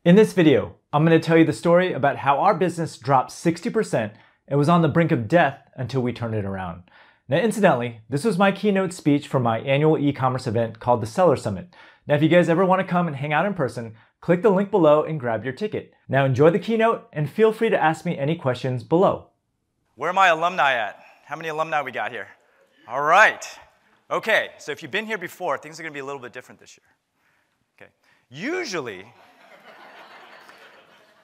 In this video, I'm going to tell you the story about how our business dropped 60% and was on the brink of death until we turned it around. Now, incidentally, this was my keynote speech for my annual e-commerce event called the Seller Summit. Now, if you guys ever want to come and hang out in person, click the link below and grab your ticket. Now, enjoy the keynote and feel free to ask me any questions below. Where are my alumni at? How many alumni we got here? All right. Okay, so if you've been here before, things are going to be a little bit different this year. Okay.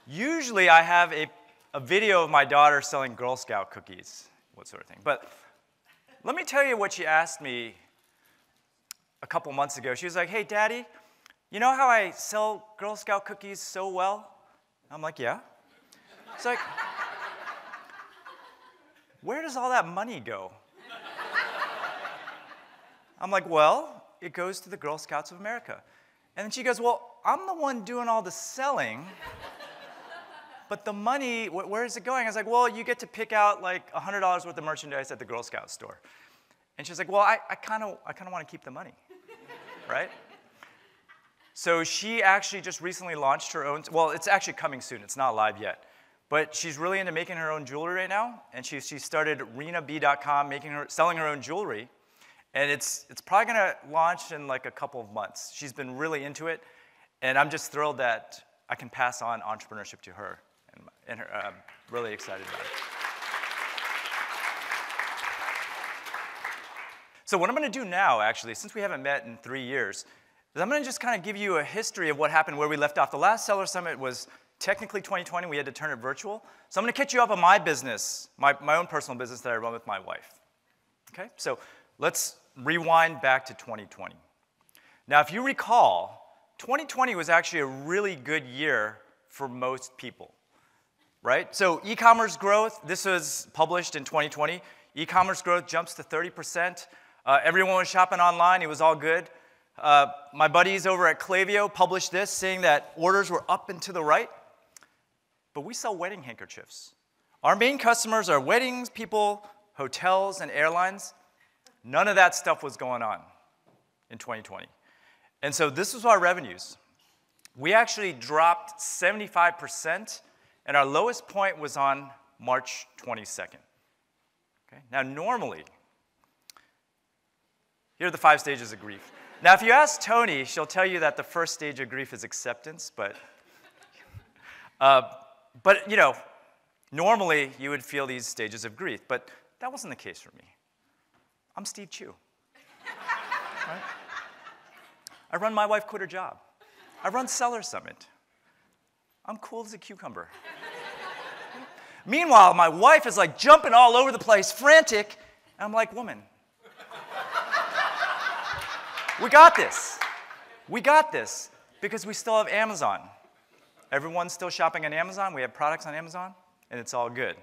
Usually I have a video of my daughter selling Girl Scout cookies, what sort of thing. But let me tell you what she asked me a couple months ago. She was like, hey, Daddy, you know how I sell Girl Scout cookies so well? I'm like, yeah. It's like, where does all that money go? I'm like, well, it goes to the Girl Scouts of America. And then she goes, well, I'm the one doing all the selling, but the money, where is it going? I was like, well, you get to pick out like $100 worth of merchandise at the Girl Scout store. And she's like, well, I kind of want to keep the money, right? So she actually just recently launched her own, well, it's actually coming soon. It's not live yet. But she's really into making her own jewelry right now. And she started renabee.com, selling her own jewelry. And it's probably going to launch in like a couple of months. She's been really into it. And I'm just thrilled that I can pass on entrepreneurship to her. And I'm really excited about it. So what I'm going to do now, actually, since we haven't met in 3 years, is I'm going to just kind of give you a history of what happened where we left off. The last Seller Summit was technically 2020. We had to turn it virtual. So I'm going to catch you up on my business, my own personal business that I run with my wife. Okay? So let's rewind back to 2020. Now, if you recall, 2020 was actually a really good year for most people, right? So e-commerce growth, this was published in 2020. E-commerce growth jumps to 30%. Everyone was shopping online. It was all good. My buddies over at Klaviyo published this, saying that orders were up and to the right. But we sell wedding handkerchiefs. Our main customers are weddings, people, hotels, and airlines. None of that stuff was going on in 2020. And so this was our revenues. We actually dropped 75%, and our lowest point was on March 22nd. Okay? Now, normally, here are the 5 stages of grief. Now, if you ask Tony, she'll tell you that the first stage of grief is acceptance, but you know, normally you would feel these stages of grief, but that wasn't the case for me. I'm Steve Chu. Right? I run My Wife Quit Her Job. I run Seller Summit. I'm cool as a cucumber. Meanwhile, my wife is like jumping all over the place, frantic, and I'm like, woman, we got this. We got this because we still have Amazon. Everyone's still shopping on Amazon. We have products on Amazon, and it's all good.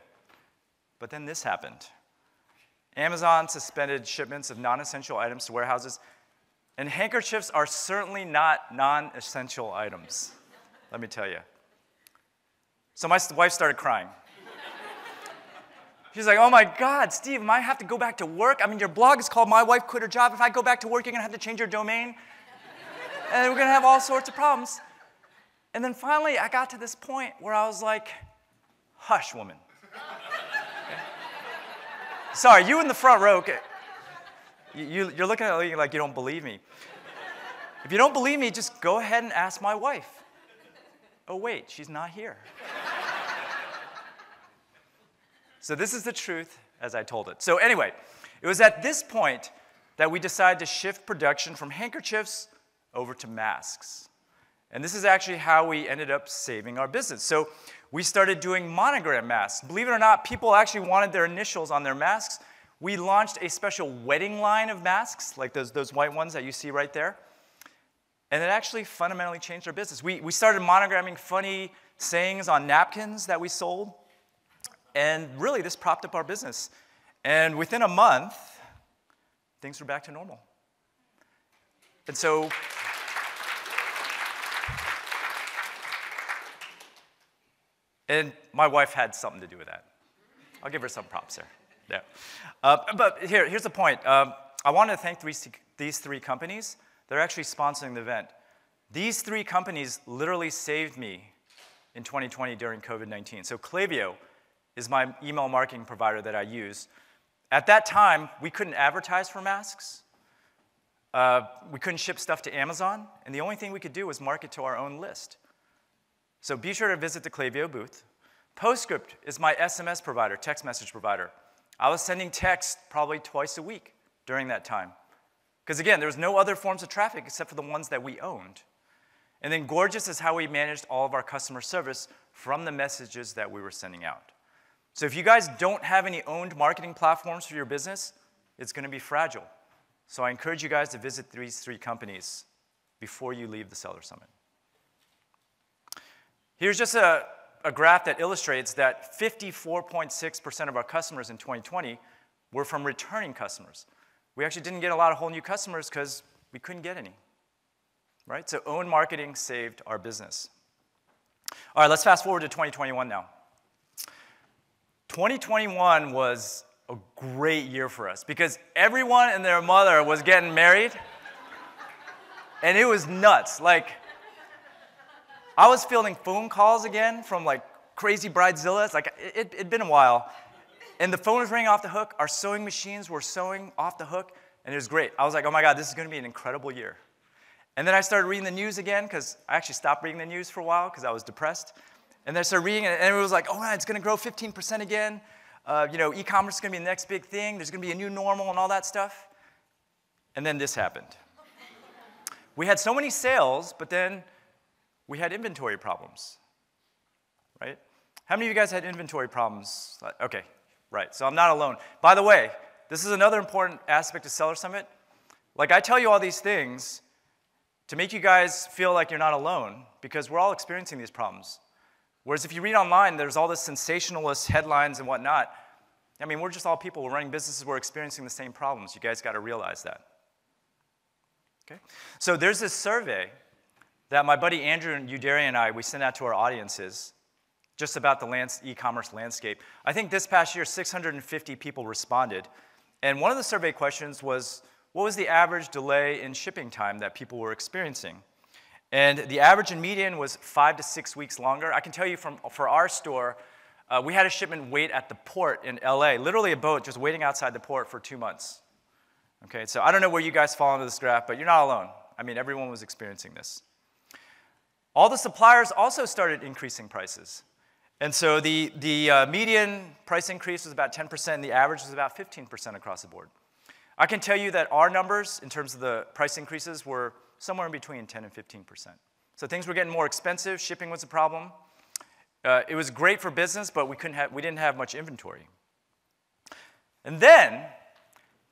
But then this happened. Amazon suspended shipments of non-essential items to warehouses, and handkerchiefs are certainly not non-essential items, let me tell you. So my wife started crying. She's like, oh my God, Steve, I have to go back to work? I mean, your blog is called My Wife Quit Her Job. If I go back to work, you're going to have to change your domain, and we're going to have all sorts of problems. And then finally, I got to this point where I was like, hush, woman. Sorry, you in the front row, okay. You're looking at me like you don't believe me. If you don't believe me, just go ahead and ask my wife. Oh, wait, she's not here. So this is the truth as I told it. So anyway, it was at this point that we decided to shift production from handkerchiefs over to masks. And this is actually how we ended up saving our business. So we started doing monogram masks. Believe it or not, people actually wanted their initials on their masks. We launched a special wedding line of masks, like those white ones that you see right there. And it actually fundamentally changed our business. We started monogramming funny sayings on napkins that we sold. And really, this propped up our business. And within a month, things were back to normal. And so and my wife had something to do with that. I'll give her some props there. Yeah. But here's the point. I wanted to thank these 3 companies. They're actually sponsoring the event. These 3 companies literally saved me in 2020 during COVID-19. So Klaviyo is my email marketing provider that I use. At that time, we couldn't advertise for masks. We couldn't ship stuff to Amazon, and the only thing we could do was market to our own list. So be sure to visit the Klaviyo booth. Postscript is my SMS provider, text message provider. I was sending text probably twice a week during that time. Because again, there was no other forms of traffic except for the ones that we owned. And then Gorgeous is how we managed all of our customer service from the messages that we were sending out. So if you guys don't have any owned marketing platforms for your business, it's going to be fragile. So I encourage you guys to visit these 3 companies before you leave the Seller Summit. Here's just a graph that illustrates that 54.6% of our customers in 2020 were from returning customers. We actually didn't get a lot of whole new customers because we couldn't get any. Right? So owned marketing saved our business. All right, let's fast forward to 2021 now. 2021 was a great year for us because everyone and their mother was getting married, and it was nuts. Like, I was fielding phone calls again from like crazy bridezillas. Like, it'd been a while, and the phone was ringing off the hook. Our sewing machines were sewing off the hook, and it was great. I was like, oh my God, this is going to be an incredible year. And then I started reading the news again because I actually stopped reading the news for a while because I was depressed. And then I started reading it, and it was like, oh man, it's going to grow 15% again. E-commerce is going to be the next big thing. There's going to be a new normal and all that stuff. And then this happened. We had so many sales, but then we had inventory problems, right? How many of you guys had inventory problems? Okay, right, so I'm not alone. By the way, this is another important aspect of Seller Summit. Like, I tell you all these things to make you guys feel like you're not alone, because we're all experiencing these problems. Whereas if you read online, there's all this sensationalist headlines and whatnot. I mean, we're just all people. We're running businesses. We're experiencing the same problems. You guys got to realize that. Okay? So there's this survey that my buddy Andrew and Udary and I, we sent out to our audiences just about the e-commerce landscape. I think this past year, 650 people responded. And one of the survey questions was, what was the average delay in shipping time that people were experiencing? And the average and median was 5 to 6 weeks longer. I can tell you for our store, we had a shipment wait at the port in LA, literally a boat just waiting outside the port for 2 months. Okay, so I don't know where you guys fall into this graph, but you're not alone. I mean, everyone was experiencing this. All the suppliers also started increasing prices. And so the median price increase was about 10%, and the average was about 15% across the board. I can tell you that our numbers, in terms of the price increases, were somewhere in between 10 and 15%. So things were getting more expensive. Shipping was a problem. It was great for business, but we didn't have much inventory. And then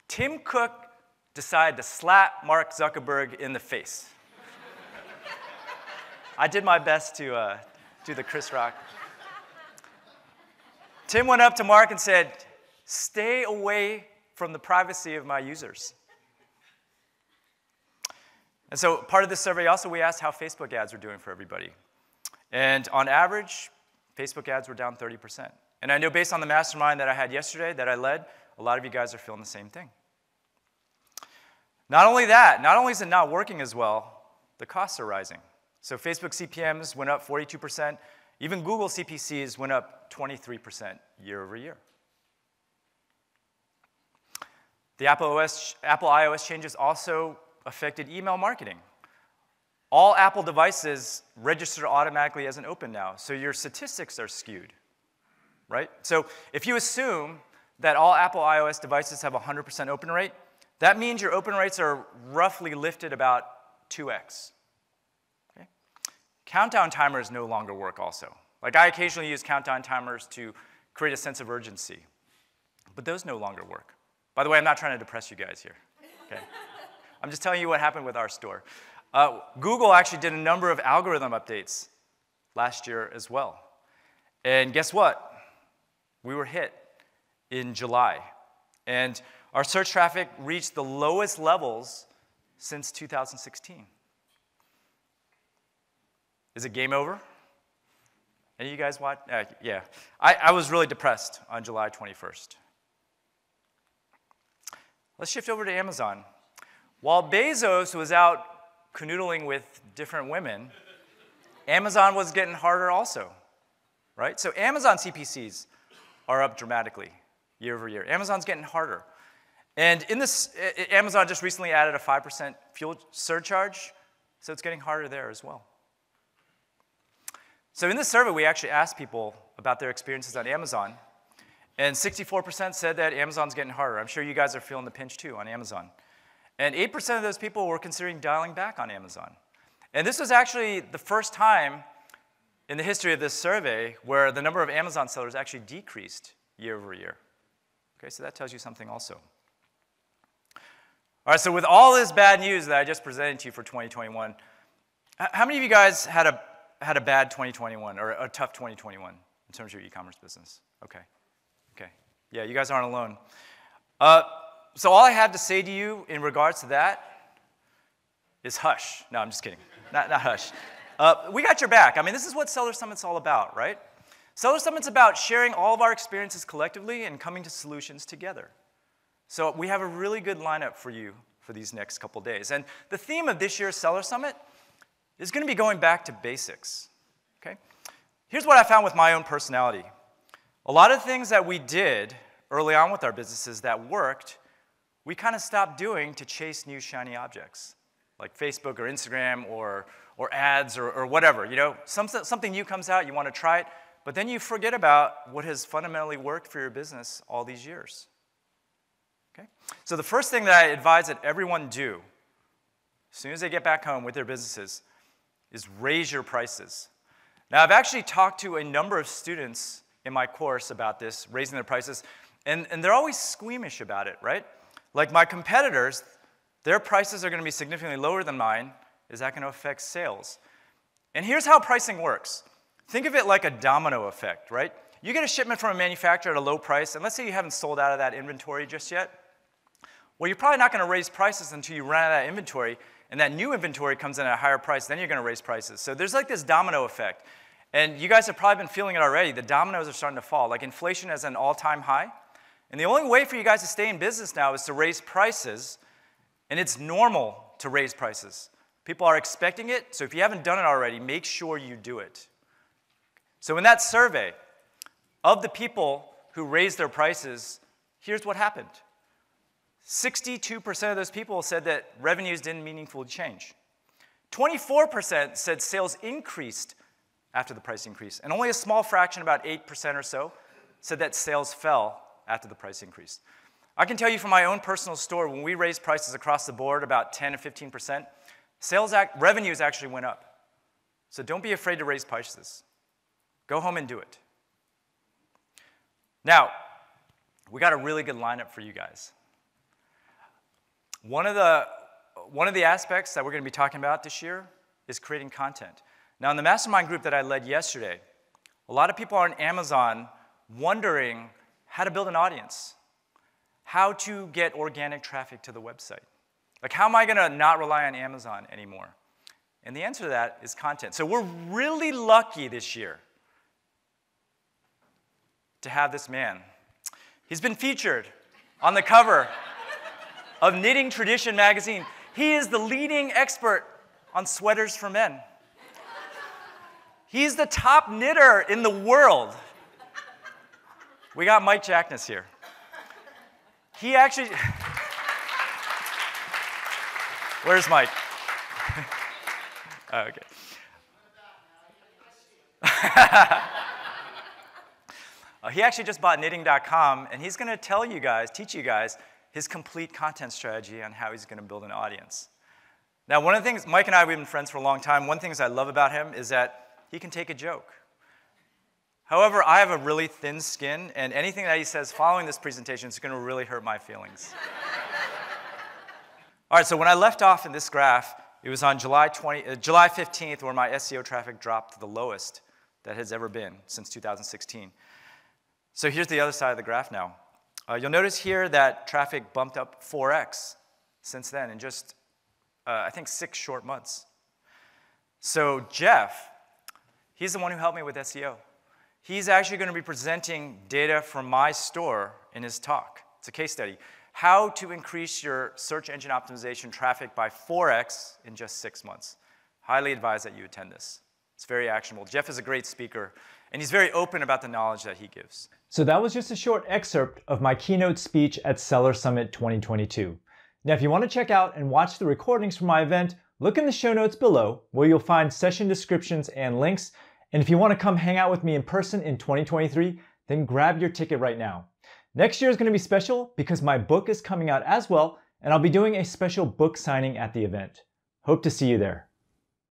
Tim Cook decided to slap Mark Zuckerberg in the face. I did my best to do the Chris Rock. Tim went up to Mark and said, "Stay away from the privacy of my users." And so part of this survey also, we asked how Facebook ads were doing for everybody. And on average, Facebook ads were down 30%. And I know based on the mastermind that I had yesterday that I led, a lot of you guys are feeling the same thing. Not only that, not only is it not working as well, the costs are rising. So Facebook CPMs went up 42%. Even Google CPCs went up 23% year over year. The Apple iOS changes also affected email marketing. All Apple devices register automatically as an open now, so your statistics are skewed, right? So if you assume that all Apple iOS devices have a 100% open rate, that means your open rates are roughly lifted about 2x. Okay? Countdown timers no longer work also. Like, I occasionally use countdown timers to create a sense of urgency, but those no longer work. By the way, I'm not trying to depress you guys here. Okay? I'm just telling you what happened with our store. Google actually did a number of algorithm updates last year as well. And guess what? We were hit in July. And our search traffic reached the lowest levels since 2016. Is it game over? Any of you guys watch? Yeah. I was really depressed on July 21st. Let's shift over to Amazon. While Bezos was out canoodling with different women, Amazon was getting harder also, right? So Amazon CPCs are up dramatically year over year. Amazon's getting harder. And in this, Amazon just recently added a 5% fuel surcharge, so it's getting harder there as well. So in this survey, we actually asked people about their experiences on Amazon, and 64% said that Amazon's getting harder. I'm sure you guys are feeling the pinch too on Amazon. And 8% of those people were considering dialing back on Amazon. And this was actually the first time in the history of this survey where the number of Amazon sellers actually decreased year over year. Okay, so that tells you something also. All right, so with all this bad news that I just presented to you for 2021, how many of you guys had a bad 2021 or a tough 2021 in terms of your e-commerce business? Okay. Okay. Yeah, you guys aren't alone. So all I have to say to you in regards to that is hush. No, I'm just kidding. Not hush. We got your back. I mean, this is what Seller Summit's all about, right? Seller Summit's about sharing all of our experiences collectively and coming to solutions together. So we have a really good lineup for you for these next couple days. And the theme of this year's Seller Summit is going to be going back to basics. Okay? Here's what I found with my own personality. A lot of things that we did early on with our businesses that worked, we kind of stopped doing to chase new shiny objects, like Facebook or Instagram or ads or whatever. You know, something new comes out, you want to try it, but then you forget about what has fundamentally worked for your business all these years. Okay? So the first thing that I advise that everyone do as soon as they get back home with their businesses is raise your prices. Now, I've actually talked to a number of students in my course about this, raising their prices, and they're always squeamish about it, right? Like my competitors, their prices are going to be significantly lower than mine. Is that going to affect sales? And here's how pricing works. Think of it like a domino effect, right? You get a shipment from a manufacturer at a low price, and let's say you haven't sold out of that inventory just yet. Well, you're probably not going to raise prices until you run out of that inventory, and that new inventory comes in at a higher price, then you're going to raise prices. So there's like this domino effect. And you guys have probably been feeling it already. The dominoes are starting to fall. Like inflation is at an all-time high. And the only way for you guys to stay in business now is to raise prices, and it's normal to raise prices. People are expecting it, so if you haven't done it already, make sure you do it. So in that survey, of the people who raised their prices, here's what happened. 62% of those people said that revenues didn't meaningfully change. 24% said sales increased after the price increase, and only a small fraction, about 8% or so, said that sales fell after the price increase. I can tell you from my own personal store, when we raised prices across the board about 10 to 15%, revenues actually went up. So don't be afraid to raise prices. Go home and do it. Now, we got a really good lineup for you guys. One of the aspects that we're going to be talking about this year is creating content. Now, in the mastermind group that I led yesterday, a lot of people are on Amazon wondering how to build an audience, how to get organic traffic to the website. Like, how am I going to not rely on Amazon anymore? And the answer to that is content. So we're really lucky this year to have this man. He's been featured on the cover of Knitting Tradition magazine. He is the leading expert on sweaters for men. He's the top knitter in the world. We got Mike Jackness here. He actually... Where's Mike? Oh, okay. He actually just bought knitting.com, and he's going to tell you guys, teach you guys, his complete content strategy on how he's going to build an audience. Now, one of the things, Mike and I, we've been friends for a long time. One of the things I love about him is that he can take a joke. However, I have a really thin skin, and anything that he says following this presentation is going to really hurt my feelings. All right, so when I left off in this graph, it was on July 15th where my SEO traffic dropped to the lowest that has ever been since 2016. So here's the other side of the graph now. You'll notice here that traffic bumped up 4x since then in just, I think, 6 short months. So Jeff, he's the one who helped me with SEO. He's actually going to be presenting data from my store in his talk. It's a case study. how to increase your search engine optimization traffic by 4x in just 6 months. Highly advise that you attend this. It's very actionable. Jeff is a great speaker, and he's very open about the knowledge that he gives. So that was just a short excerpt of my keynote speech at Seller Summit 2022. Now, if you want to check out and watch the recordings from my event, look in the show notes below where you'll find session descriptions and links. And if you want to come hang out with me in person in 2023, then grab your ticket right now. Next year is going to be special because my book is coming out as well, and I'll be doing a special book signing at the event. Hope to see you there.